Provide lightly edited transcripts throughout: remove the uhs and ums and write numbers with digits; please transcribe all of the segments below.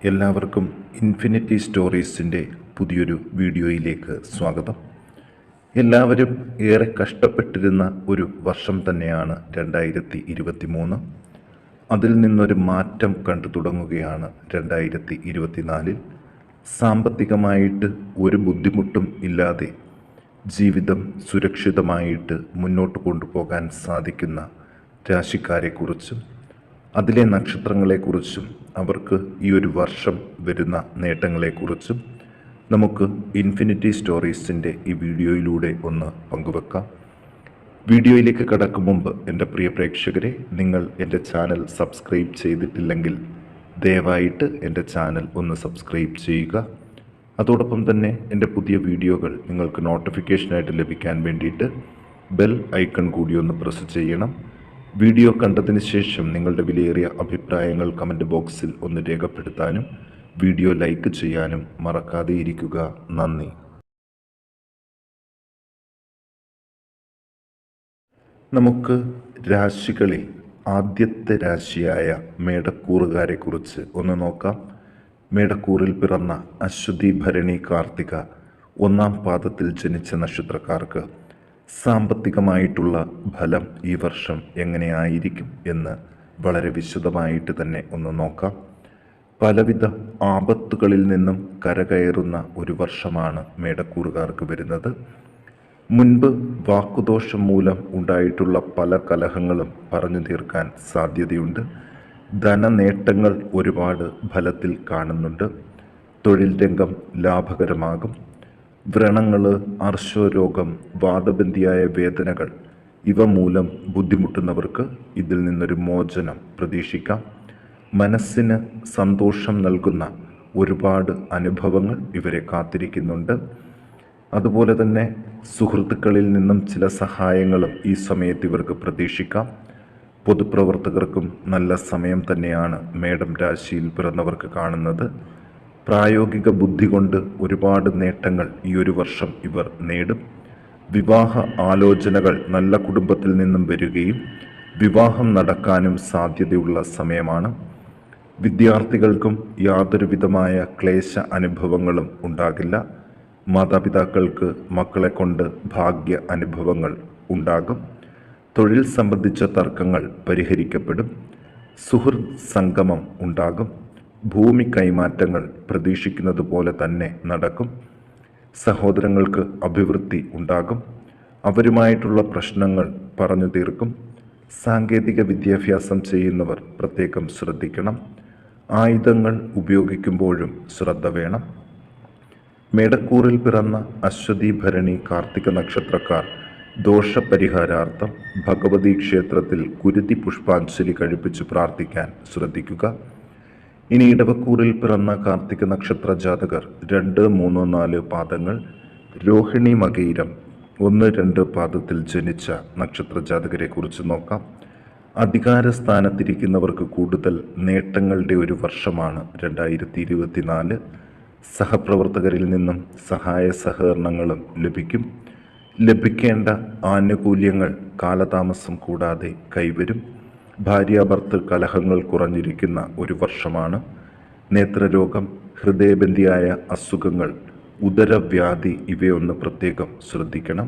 എല്ലാവർക്കും ഇൻഫിനിറ്റി സ്റ്റോറീസിൻ്റെ പുതിയൊരു വീഡിയോയിലേക്ക് സ്വാഗതം. എല്ലാവരും ഏറെ കഷ്ടപ്പെട്ടിരുന്ന ഒരു വർഷം തന്നെയാണ് 2023. അതിൽ നിന്നൊരു മാറ്റം കണ്ടു തുടങ്ങുകയാണ് 2024. സാമ്പത്തികമായിട്ട് ഒരു ബുദ്ധിമുട്ടും ഇല്ലാതെ ജീവിതം സുരക്ഷിതമായിട്ട് മുന്നോട്ട് കൊണ്ടുപോകാൻ സാധിക്കുന്ന രാശിക്കാരെക്കുറിച്ചും അതിലെ നക്ഷത്രങ്ങളെക്കുറിച്ചും അവർക്ക് ഈ ഒരു വർഷം വരുന്ന നേട്ടങ്ങളെക്കുറിച്ചും നമുക്ക് ഇൻഫിനിറ്റി സ്റ്റോറീസിൻ്റെ ഈ വീഡിയോയിലൂടെ ഒന്ന് പങ്കുവെക്കാം. വീഡിയോയിലേക്ക് കടക്കും മുമ്പ് എൻ്റെ പ്രിയ പ്രേക്ഷകരെ, നിങ്ങൾ എൻ്റെ ചാനൽ സബ്സ്ക്രൈബ് ചെയ്തിട്ടില്ലെങ്കിൽ ദയവായിട്ട് എൻ്റെ ചാനൽ ഒന്ന് സബ്സ്ക്രൈബ് ചെയ്യുക. അതോടൊപ്പം തന്നെ എൻ്റെ പുതിയ വീഡിയോകൾ നിങ്ങൾക്ക് നോട്ടിഫിക്കേഷനായിട്ട് ലഭിക്കാൻ വേണ്ടിയിട്ട് ബെൽ ഐക്കൺ കൂടി ഒന്ന് പ്രസ് ചെയ്യണം. വീഡിയോ കണ്ടതിന് ശേഷം നിങ്ങളുടെ വിലയേറിയ അഭിപ്രായങ്ങൾ കമൻറ്റ് ബോക്സിൽ ഒന്ന് രേഖപ്പെടുത്താനും വീഡിയോ ലൈക്ക് ചെയ്യാനും മറക്കാതെ ഇരിക്കുക. നന്ദി. നമുക്ക് രാശികളിൽ ആദ്യത്തെ രാശിയായ മേടക്കൂറുകാരെക്കുറിച്ച് ഒന്ന് നോക്കാം. മേടക്കൂറിൽ പിറന്ന അശ്വതി, ഭരണി, കാർത്തിക ഒന്നാം പാദത്തിൽ ജനിച്ച നക്ഷത്രക്കാർക്ക് സാമ്പത്തികമായിട്ടുള്ള ഫലം ഈ വർഷം എങ്ങനെയായിരിക്കും എന്ന് വളരെ വിശദമായിട്ട് തന്നെ ഒന്ന് നോക്കാം. പലവിധ ആപത്തുകളിൽ നിന്നും കരകയറുന്ന ഒരു വർഷമാണ് മേടക്കൂറുകാർക്ക് വരുന്നത്. മുൻപ് വാക്കുദോഷം മൂലം ഉണ്ടായിട്ടുള്ള പല കലഹങ്ങളും പറഞ്ഞു തീർക്കാൻ സാധ്യതയുണ്ട്. ധനനേട്ടങ്ങൾ ഒരുപാട് ഫലത്തിൽ കാണുന്നുണ്ട്. തൊഴിൽ രംഗം ലാഭകരമാകും. വ്രണങ്ങൾ, അർശോരോഗം, വാദബന്ധിയായ വേദനകൾ ഇവ മൂലം ബുദ്ധിമുട്ടുന്നവർക്ക് ഇതിൽ നിന്നൊരു മോചനം പ്രതീക്ഷിക്കാം. മനസ്സിന് സന്തോഷം നൽകുന്ന ഒരുപാട് അനുഭവങ്ങൾ ഇവരെ കാത്തിരിക്കുന്നുണ്ട്. അതുപോലെ തന്നെ സുഹൃത്തുക്കളിൽ നിന്നും ചില സഹായങ്ങളും ഈ സമയത്ത് ഇവർക്ക് പ്രതീക്ഷിക്കാം. പൊതുപ്രവർത്തകർക്കും നല്ല സമയം തന്നെയാണ് മേടം രാശിയിൽ പിറന്നവർക്ക് കാണുന്നത്. പ്രായോഗിക ബുദ്ധി കൊണ്ട് ഒരുപാട് നേട്ടങ്ങൾ ഈ ഒരു വർഷം ഇവർ നേടും. വിവാഹ ആലോചനകൾ നല്ല കുടുംബത്തിൽ നിന്നും വരികയും വിവാഹം നടക്കാനും സാധ്യതയുള്ള സമയമാണ്. വിദ്യാർത്ഥികൾക്കും യാതൊരു വിധമായ ക്ലേശ അനുഭവങ്ങളും ഉണ്ടാകില്ല. മാതാപിതാക്കൾക്ക് മക്കളെ കൊണ്ട് ഭാഗ്യ അനുഭവങ്ങൾ ഉണ്ടാകും. തൊഴിൽ സംബന്ധിച്ച തർക്കങ്ങൾ പരിഹരിക്കപ്പെടും. സുഹൃത്ത് സംഗമം ഉണ്ടാകും. ഭൂമി കൈമാറ്റങ്ങൾ പ്രതീക്ഷിക്കുന്നത് പോലെ തന്നെ നടക്കും. സഹോദരങ്ങൾക്ക് അഭിവൃദ്ധി ഉണ്ടാകും. അവരുമായിട്ടുള്ള പ്രശ്നങ്ങൾ പറഞ്ഞു തീർക്കും. സാങ്കേതിക വിദ്യാഭ്യാസം ചെയ്യുന്നവർ പ്രത്യേകം ശ്രദ്ധിക്കണം. ആയുധങ്ങൾ ഉപയോഗിക്കുമ്പോഴും ശ്രദ്ധ വേണം. മേടക്കൂറിൽ പിറന്ന അശ്വതി, ഭരണി, കാർത്തിക നക്ഷത്രക്കാർ ദോഷപരിഹാരാർത്ഥം ഭഗവതി ക്ഷേത്രത്തിൽ കുരുതി പുഷ്പാഞ്ജലി കഴിപ്പിച്ച് പ്രാർത്ഥിക്കാൻ ശ്രദ്ധിക്കുക. ഇനി ഇടവക്കൂറിൽ പിറന്ന കാർത്തിക നക്ഷത്ര ജാതകർ 2, 3, 4 പാദങ്ങൾ, രോഹിണി, മകയിരം 1, 2 പാദത്തിൽ ജനിച്ച നക്ഷത്ര ജാതകരെ കുറിച്ച് നോക്കാം. അധികാര സ്ഥാനത്തിരിക്കുന്നവർക്ക് കൂടുതൽ നേട്ടങ്ങളുടെ ഒരു വർഷമാണ് 2024. സഹപ്രവർത്തകരിൽ നിന്നും സഹായ സഹകരണങ്ങളും ലഭിക്കും. ലഭിക്കേണ്ട ആനുകൂല്യങ്ങൾ കാലതാമസം കൂടാതെ കൈവരും. ഭാര്യാഭർത്തൃ കലഹങ്ങൾ കുറഞ്ഞിരിക്കുന്ന ഒരു വർഷമാണ്. നേത്രരോഗം, ഹൃദയബന്ധിയായ അസുഖങ്ങൾ, ഉദരവ്യാധി ഇവയൊന്ന് പ്രത്യേകം ശ്രദ്ധിക്കണം.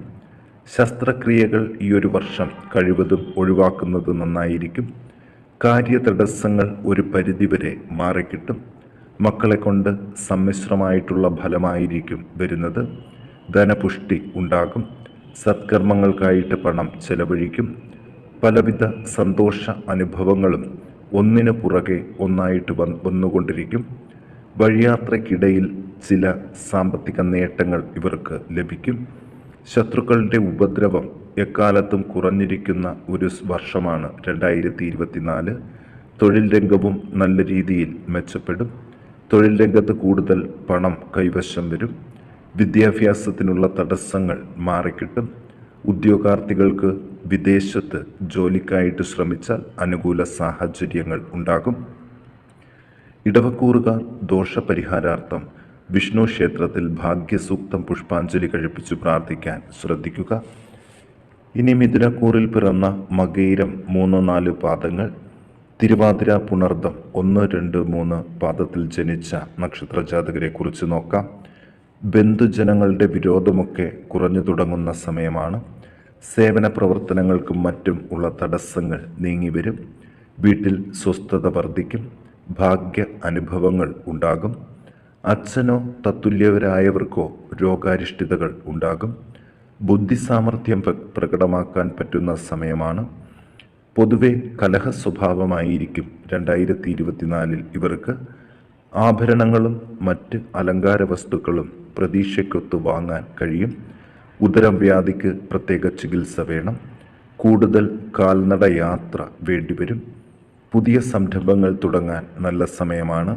ശസ്ത്രക്രിയകൾ ഈ ഒരു വർഷം കഴിവതും ഒഴിവാക്കുന്നത് നന്നായിരിക്കും. കാര്യതടസ്സങ്ങൾ ഒരു പരിധിവരെ മാറിക്കിട്ടും. മക്കളെ കൊണ്ട് സമ്മിശ്രമായിട്ടുള്ള ഫലമായിരിക്കും വരുന്നത്. ധനപുഷ്ടി ഉണ്ടാകും. സത്കർമ്മങ്ങൾക്കായിട്ട് പണം ചെലവഴിക്കും. പലവിധ സന്തോഷ അനുഭവങ്ങളും ഒന്നിനു പുറകെ ഒന്നായിട്ട് വന്നുകൊണ്ടിരിക്കും. വഴിയാത്രയ്ക്കിടയിൽ ചില സാമ്പത്തിക നേട്ടങ്ങൾ ഇവർക്ക് ലഭിക്കും. ശത്രുക്കളുടെ ഉപദ്രവം എക്കാലത്തും കുറഞ്ഞിരിക്കുന്ന ഒരു വർഷമാണ് 2024. തൊഴിൽ രംഗവും നല്ല രീതിയിൽ മെച്ചപ്പെടും. തൊഴിൽ രംഗത്ത് കൂടുതൽ പണം കൈവശം വരും. വിദ്യാഭ്യാസത്തിനുള്ള തടസ്സങ്ങൾ മാറിക്കിട്ടും. ഉദ്യോഗാർത്ഥികൾക്ക് വിദേശത്ത് ജോലിക്കായിട്ട് ശ്രമിച്ചാൽ അനുകൂല സാഹചര്യങ്ങൾ ഉണ്ടാകും. ഇടവക്കൂറുകാർ ദോഷപരിഹാരാർത്ഥം വിഷ്ണു ക്ഷേത്രത്തിൽ ഭാഗ്യസൂക്തം പുഷ്പാഞ്ജലി കഴിപ്പിച്ചു പ്രാർത്ഥിക്കാൻ ശ്രദ്ധിക്കുക. ഇനി മിഥുനക്കൂറിൽ പിറന്ന മകയിരം 3, 4 പാദങ്ങൾ, തിരുവാതിര പുണർദം 1, 2, 3 പാദത്തിൽ ജനിച്ച നക്ഷത്രജാതകരെ കുറിച്ച് നോക്കാം. ബന്ധുജനങ്ങളുടെ വിരോധമൊക്കെ കുറഞ്ഞു തുടങ്ങുന്ന സമയമാണ്. സേവന പ്രവർത്തനങ്ങൾക്കും മറ്റും ഉള്ള തടസ്സങ്ങൾ നീങ്ങിവരും. വീട്ടിൽ സ്വസ്ഥത വർദ്ധിക്കും. ഭാഗ്യ അനുഭവങ്ങൾ ഉണ്ടാകും. അച്ഛനോ തത്തുല്യരായവർക്കോ രോഗാരിഷ്ടിതകൾ ഉണ്ടാകും. ബുദ്ധിസാമർഥ്യം പ്രകടമാക്കാൻ പറ്റുന്ന സമയമാണ്. പൊതുവെ കലഹ സ്വഭാവമായിരിക്കും 2024 ഇവർക്ക്. ആഭരണങ്ങളും മറ്റ് അലങ്കാര വസ്തുക്കളും പ്രതീക്ഷയ്ക്കൊത്ത് വാങ്ങാൻ കഴിയും. ഉദരം വ്യാധിക്ക് പ്രത്യേക ചികിത്സ വേണം. കൂടുതൽ കാൽനട യാത്ര വേണ്ടിവരും. പുതിയ സംരംഭങ്ങൾ തുടങ്ങാൻ നല്ല സമയമാണ്.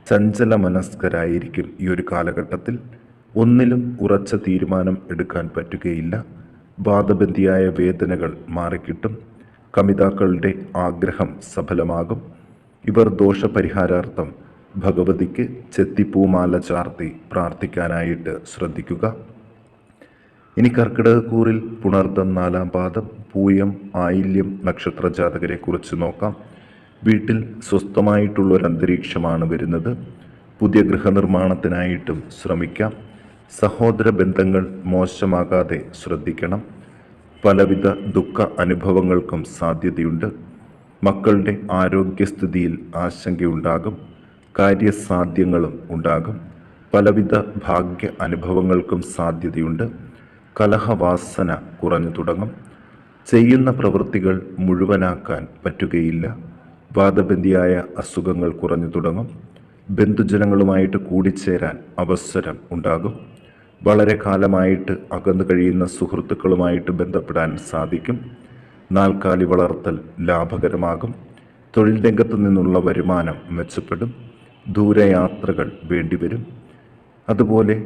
ചഞ്ചല മനസ്കരായിരിക്കും ഈ ഒരു കാലഘട്ടത്തിൽ. ഒന്നിലും ഉറച്ച തീരുമാനം എടുക്കാൻ പറ്റുകയില്ല. വാദബന്ധിയായ വേദനകൾ മാറിക്കിട്ടും. കമിതാക്കളുടെ ആഗ്രഹം സഫലമാകും. ഇവർ ദോഷപരിഹാരാർത്ഥം ഭഗവതിക്ക് ചെത്തിപ്പൂമാല ചാർത്തി പ്രാർത്ഥിക്കാനായിട്ട് ശ്രദ്ധിക്കുക. ഇനി കർക്കിടകക്കൂറിൽ പുണർദം 4 പാദം, പൂയം, ആയില്യം നക്ഷത്രജാതകരെ കുറിച്ച് നോക്കാം. വീട്ടിൽ സ്വസ്ഥമായിട്ടുള്ളൊരന്തരീക്ഷമാണ് വരുന്നത്. പുതിയ ഗൃഹനിർമ്മാണത്തിനായിട്ടും ശ്രമിക്കാം. സഹോദര ബന്ധങ്ങൾ മോശമാകാതെ ശ്രദ്ധിക്കണം. പലവിധ ദുഃഖ അനുഭവങ്ങൾക്കും സാധ്യതയുണ്ട്. മക്കളുടെ ആരോഗ്യസ്ഥിതിയിൽ ആശങ്കയുണ്ടാകും. കാര്യസാധ്യങ്ങളും ഉണ്ടാകും. പലവിധ ഭാഗ്യ അനുഭവങ്ങൾക്കും സാധ്യതയുണ്ട്. കലഹവാസന കുറഞ്ഞു തുടങ്ങും. ചെയ്യുന്ന പ്രവൃത്തികൾ മുഴുവനാക്കാൻ പറ്റുകയില്ല. വാദബന്ധിയായ അസുഖങ്ങൾ കുറഞ്ഞു തുടങ്ങും. ബന്ധുജനങ്ങളുമായിട്ട് കൂടിച്ചേരാൻ അവസരം ഉണ്ടാകും. വളരെ കാലമായിട്ട് അകന്നു കഴിയുന്ന സുഹൃത്തുക്കളുമായിട്ട് ബന്ധപ്പെടാൻ സാധിക്കും. നാൽക്കാലി വളർത്തൽ ലാഭകരമാകും. തൊഴിൽ രംഗത്തു നിന്നുള്ള വരുമാനം മെച്ചപ്പെടും. ദൂരയാത്രകൾ വേണ്ടിവരും. അതുപോലെ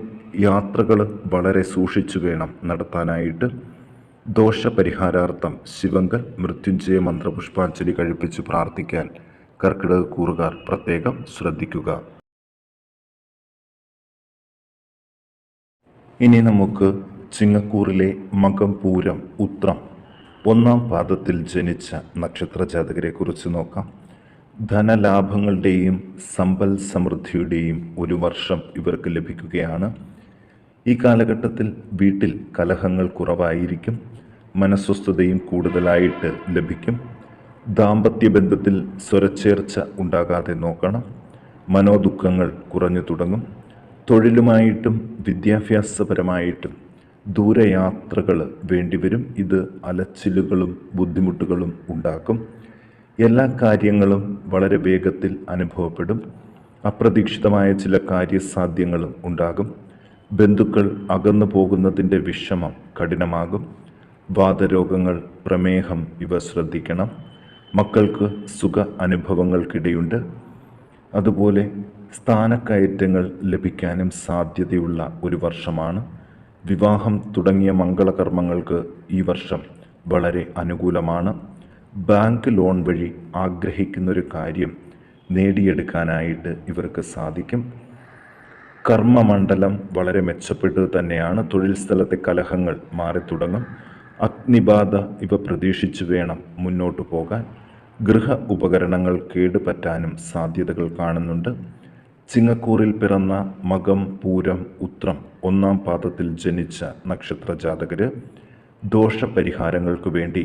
യാത്രകൾ വളരെ സൂക്ഷിച്ചു വേണം നടത്താനായിട്ട്. ദോഷപരിഹാരാർത്ഥം ശിവങ്കൽ മൃത്യുഞ്ജയ മന്ത്രപുഷ്പാഞ്ജലി കഴിപ്പിച്ച് പ്രാർത്ഥിക്കാൻ കർക്കിടകക്കൂറുകാർ പ്രത്യേകം ശ്രദ്ധിക്കുക. ഇനി നമുക്ക് ചിങ്ങക്കൂറിലെ മകം, പൂരം, ഉത്രം 1 പാദത്തിൽ ജനിച്ച നക്ഷത്രജാതകരെ കുറിച്ച് നോക്കാം. ധനലാഭങ്ങളുടെയും സമ്പൽ സമൃദ്ധിയുടെയും ഒരു വർഷം ഇവർക്ക് ലഭിക്കുകയാണ്. ഈ കാലഘട്ടത്തിൽ വീട്ടിൽ കലഹങ്ങൾ കുറവായിരിക്കും. മനസ്വസ്ഥതയും കൂടുതലായിട്ട് ലഭിക്കും. ദാമ്പത്യ ബന്ധത്തിൽ സ്വരച്ചേർച്ച ഉണ്ടാകാതെ നോക്കണം. മനോദുഃഖങ്ങൾ കുറഞ്ഞു തുടങ്ങും. തൊഴിലുമായിട്ടും വിദ്യാഭ്യാസപരമായിട്ടും ദൂരയാത്രകൾ വേണ്ടിവരും. ഇത് അലച്ചിലുകളും ബുദ്ധിമുട്ടുകളും ഉണ്ടാക്കും. എല്ലാ കാര്യങ്ങളും വളരെ വേഗത്തിൽ അനുഭവപ്പെടും. അപ്രതീക്ഷിതമായ ചില കാര്യസാധ്യങ്ങളും ഉണ്ടാകും. ബന്ധുക്കൾ അകന്നു പോകുന്നതിൻ്റെ വിഷമം കഠിനമാകും. വാതരോഗങ്ങൾ, പ്രമേഹം ഇവ ശ്രദ്ധിക്കണം. മക്കൾക്ക് സുഖ അനുഭവങ്ങൾക്കിടയുണ്ട്. അതുപോലെ സ്ഥാനക്കയറ്റങ്ങൾ ലഭിക്കാനും സാധ്യതയുള്ള ഒരു വർഷമാണ്. വിവാഹം തുടങ്ങിയ മംഗളകർമ്മങ്ങൾക്ക് ഈ വർഷം വളരെ അനുകൂലമാണ്. ബാങ്ക് ലോൺ വഴി ആഗ്രഹിക്കുന്നൊരു കാര്യം നേടിയെടുക്കാനായിട്ട് ഇവർക്ക് സാധിക്കും. കർമ്മമണ്ഡലം വളരെ മെച്ചപ്പെട്ടു തന്നെയാണ്. തൊഴിൽ സ്ഥലത്തെ കലഹങ്ങൾ മാറിത്തുടങ്ങും. അഗ്നിബാധ ഇവ പ്രതീക്ഷിച്ചു വേണം മുന്നോട്ട് പോകാൻ. ഗൃഹ ഉപകരണങ്ങൾ കേടുപറ്റാനും സാധ്യതകൾ കാണുന്നുണ്ട്. ചിങ്ങക്കൂറിൽ പിറന്ന മകം, പൂരം, ഉത്രം 1 പാദത്തിൽ ജനിച്ച നക്ഷത്രജാതകര് ദോഷപരിഹാരങ്ങൾക്ക് വേണ്ടി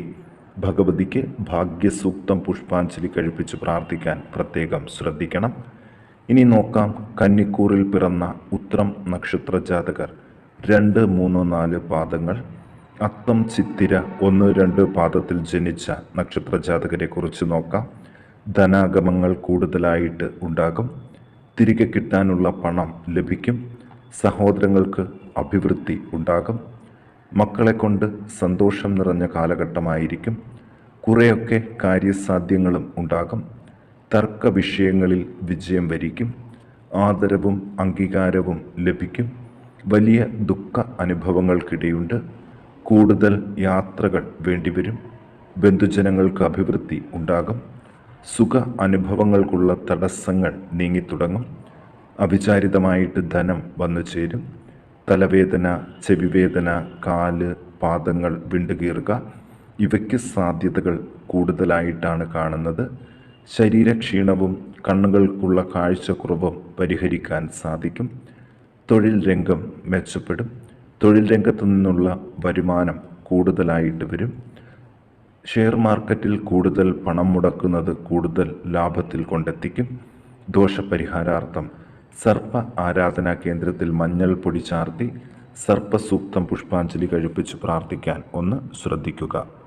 ഭഗവതിക്ക് ഭാഗ്യസൂക്തം പുഷ്പാഞ്ജലി കഴിപ്പിച്ച് പ്രാർത്ഥിക്കാൻ പ്രത്യേകം ശ്രദ്ധിക്കണം. ഇനി നോക്കാം കന്നിക്കൂറിൽ പിറന്ന ഉത്രം നക്ഷത്രജാതകർ 2, 3, 4 പാദങ്ങൾ, അത്തം, ചിത്തിര 1, 2 പാദത്തിൽ ജനിച്ച നക്ഷത്രജാതകരെ കുറിച്ച് നോക്കാം. ധനാഗമങ്ങൾ കൂടുതലായിട്ട് ഉണ്ടാകും. തിരികെ കിട്ടാനുള്ള പണം ലഭിക്കും. സഹോദരങ്ങൾക്ക് അഭിവൃദ്ധി ഉണ്ടാകും. മക്കളെ കൊണ്ട് സന്തോഷം നിറഞ്ഞ കാലഘട്ടമായിരിക്കും. കുറേയൊക്കെ കാര്യസാധ്യങ്ങളും ഉണ്ടാകും. തർക്ക വിഷയങ്ങളിൽ വിജയം വരിക്കും. ആദരവും അംഗീകാരവും ലഭിക്കും. വലിയ ദുഃഖ അനുഭവങ്ങൾക്കിടയുണ്ട്. കൂടുതൽ യാത്രകൾ വേണ്ടിവരും. ബന്ധുജനങ്ങൾക്ക് അഭിവൃദ്ധി ഉണ്ടാകും. സുഖ അനുഭവങ്ങൾക്കുള്ള തടസ്സങ്ങൾ നീങ്ങിത്തുടങ്ങും. അവിചാരിതമായിട്ട് ധനം വന്നു ചേരും. തലവേദന, ചെവിവേദന, കാല്, പാദങ്ങൾ വിണ്ടുകീറുക ഇവയ്ക്ക് സാധ്യതകൾ കൂടുതലായിട്ടാണ് കാണുന്നത്. ശരീരക്ഷീണവും കണ്ണുകൾക്കുള്ള കാഴ്ചക്കുറവും പരിഹരിക്കാൻ സാധിക്കും. തൊഴിൽ രംഗം മെച്ചപ്പെടും. തൊഴിൽ രംഗത്തു നിന്നുള്ള വരുമാനം കൂടുതലായിട്ട് വരും. ഷെയർ മാർക്കറ്റിൽ കൂടുതൽ പണം മുടക്കുന്നത് കൂടുതൽ ലാഭത്തിൽ കൊണ്ടെത്തിക്കും. ദോഷപരിഹാരാർത്ഥം സർപ്പ ആരാധനാ കേന്ദ്രത്തിൽ മഞ്ഞൾ പൊടി ചാർത്തി സർപ്പസൂക്തം പുഷ്പാഞ്ജലി കഴിപ്പിച്ച് പ്രാർത്ഥിക്കാൻ ഒന്ന് ശ്രദ്ധിക്കുക.